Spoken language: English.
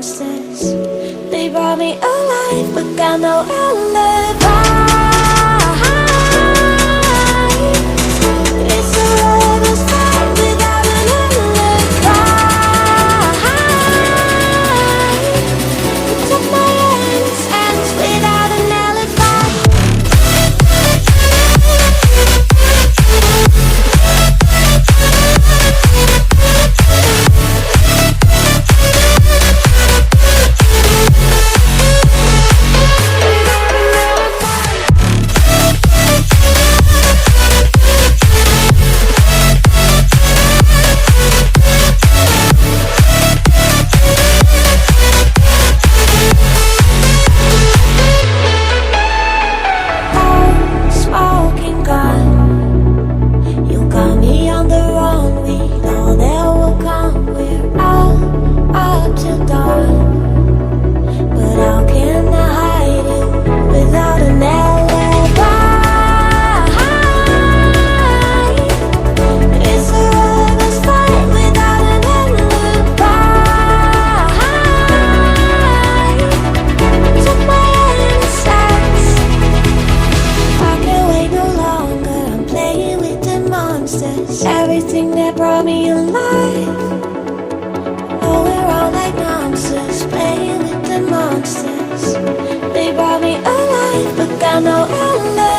monsters. They brought me alive, but got no alibi. It's a rebel's fight without an alibi. Took my innocence without an alibi. Everything that brought me alive. Oh, we're all like monsters, playing with the monsters. They brought me alive, but got no alibi.